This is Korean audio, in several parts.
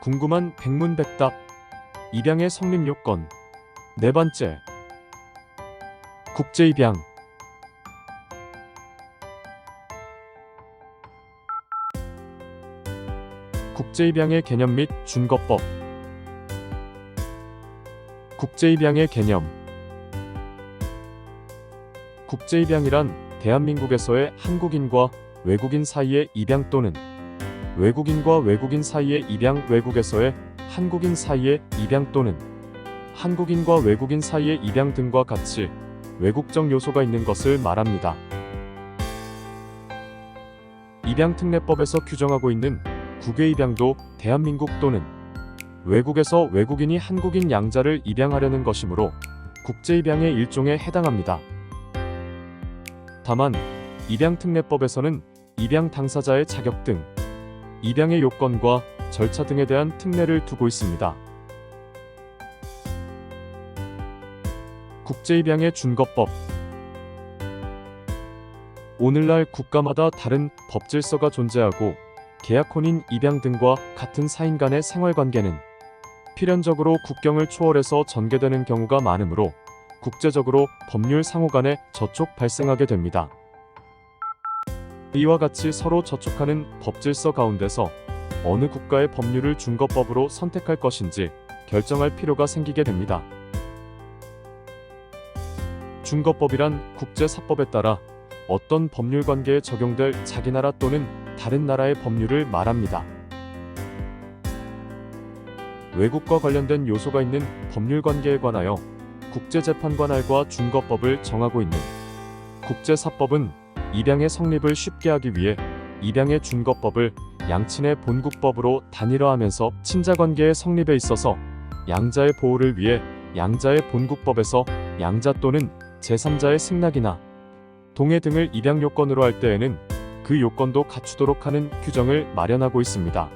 궁금한 백문백답. 입양의 성립 요건. 네 번째, 국제입양. 국제입양의 개념 및 준거법. 국제입양의 개념. 국제입양이란 대한민국에서의 한국인과 외국인 사이의 입양 또는 외국인과 외국인 사이의 입양, 외국에서의 한국인 사이의 입양 또는 한국인과 외국인 사이의 입양 등과 같이 외국적 요소가 있는 것을 말합니다. 입양특례법에서 규정하고 있는 국외입양도 대한민국 또는 외국에서 외국인이 한국인 양자를 입양하려는 것이므로 국제입양의 일종에 해당합니다. 다만 입양특례법에서는 입양 당사자의 자격 등 입양의 요건과 절차 등에 대한 특례를 두고 있습니다. 국제입양의 준거법. 오늘날 국가마다 다른 법질서가 존재하고 계약혼인 입양 등과 같은 사인 간의 생활관계는 필연적으로 국경을 초월해서 전개되는 경우가 많으므로 국제적으로 법률 상호 간의 저촉 발생하게 됩니다. 이와 같이 서로 저촉하는 법질서 가운데서 어느 국가의 법률을 준거법으로 선택할 것인지 결정할 필요가 생기게 됩니다. 준거법이란 국제사법에 따라 어떤 법률관계에 적용될 자기 나라 또는 다른 나라의 법률을 말합니다. 외국과 관련된 요소가 있는 법률관계에 관하여 국제재판관할과 준거법을 정하고 있는 국제사법은 입양의 성립을 쉽게 하기 위해 입양의 준거법을 양친의 본국법으로 단일화하면서 친자관계의 성립에 있어서 양자의 보호를 위해 양자의 본국법에서 양자 또는 제3자의 승낙이나 동의 등을 입양 요건으로 할 때에는 그 요건도 갖추도록 하는 규정을 마련하고 있습니다.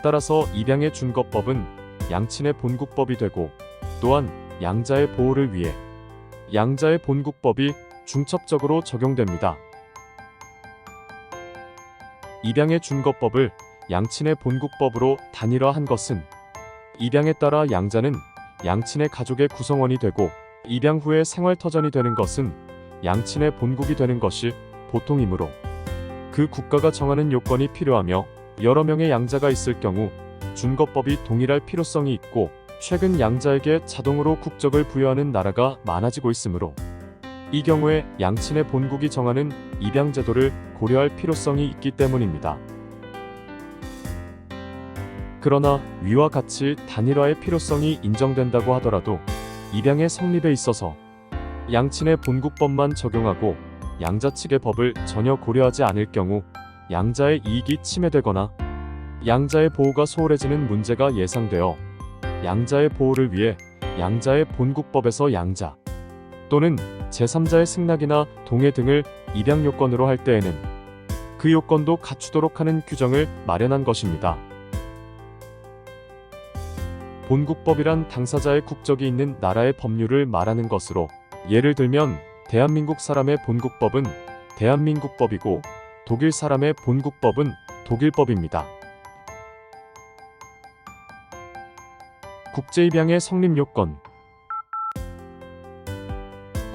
따라서 입양의 준거법은 양친의 본국법이 되고 또한 양자의 보호를 위해 양자의 본국법이 중첩적으로 적용됩니다. 입양의 준거법을 양친의 본국법으로 단일화한 것은 입양에 따라 양자는 양친의 가족의 구성원이 되고 입양 후에 생활터전이 되는 것은 양친의 본국이 되는 것이 보통이므로 그 국가가 정하는 요건이 필요하며 여러 명의 양자가 있을 경우 준거법이 동일할 필요성이 있고 최근 양자에게 자동으로 국적을 부여하는 나라가 많아지고 있으므로 이 경우에 양친의 본국이 정하는 입양 제도를 고려할 필요성이 있기 때문입니다. 그러나 위와 같이 단일화의 필요성이 인정된다고 하더라도 입양의 성립에 있어서 양친의 본국법만 적용하고 양자 측의 법을 전혀 고려하지 않을 경우 양자의 이익이 침해되거나 양자의 보호가 소홀해지는 문제가 예상되어 양자의 보호를 위해 양자의 본국법에서 양자 또는 제3자의 승낙이나 동의 등을 입양 요건으로 할 때에는 그 요건도 갖추도록 하는 규정을 마련한 것입니다. 본국법이란 당사자의 국적이 있는 나라의 법률을 말하는 것으로 예를 들면 대한민국 사람의 본국법은 대한민국법이고 독일 사람의 본국법은 독일법입니다. 국제입양의 성립 요건.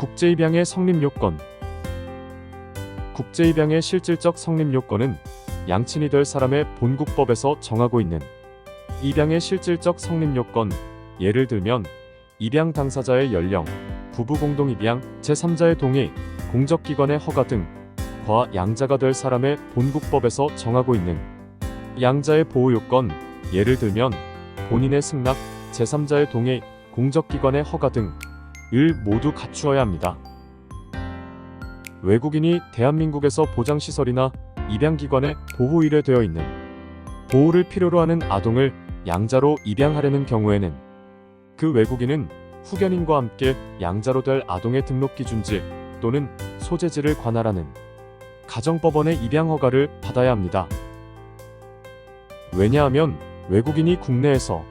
국제입양의 성립 요건. 국제입양의 실질적 성립 요건은 양친이 될 사람의 본국법에서 정하고 있는 입양의 실질적 성립 요건, 예를 들면 입양 당사자의 연령, 부부 공동입양, 제3자의 동의, 공적기관의 허가 등과 양자가 될 사람의 본국법에서 정하고 있는 양자의 보호 요건, 예를 들면 본인의 승낙, 제3자의 동의, 공적기관의 허가 등을 모두 갖추어야 합니다. 외국인이 대한민국에서 보장시설이나 입양기관에 보호 의뢰되어 있는 보호를 필요로 하는 아동을 양자로 입양하려는 경우에는 그 외국인은 후견인과 함께 양자로 될 아동의 등록 기준지 또는 소재지를 관할하는 가정법원의 입양 허가를 받아야 합니다. 왜냐하면 외국인이 국내에서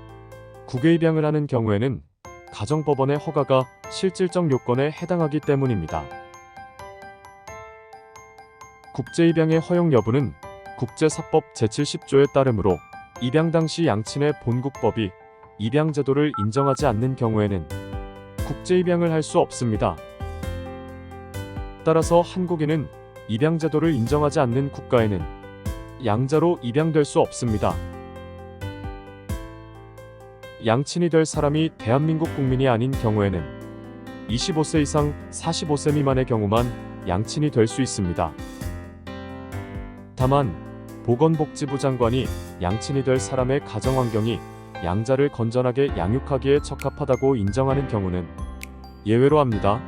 국외입양을 하는 경우에는 가정법원의 허가가 실질적 요건에 해당하기 때문입니다. 국제입양의 허용 여부는 국제사법 제70조에 따르므로 입양 당시 양친의 본국법이 입양 제도를 인정하지 않는 경우에는 국제 입양을 할 수 없습니다. 따라서 한국인은 입양 제도를 인정하지 않는 국가에는 양자로 입양될 수 없습니다. 양친이 될 사람이 대한민국 국민이 아닌 경우에는 25세 이상 45세 미만의 경우만 양친이 될 수 있습니다. 다만 보건복지부 장관이 양친이 될 사람의 가정 환경이 양자를 건전하게 양육하기에 적합하다고 인정하는 경우는 예외로 합니다.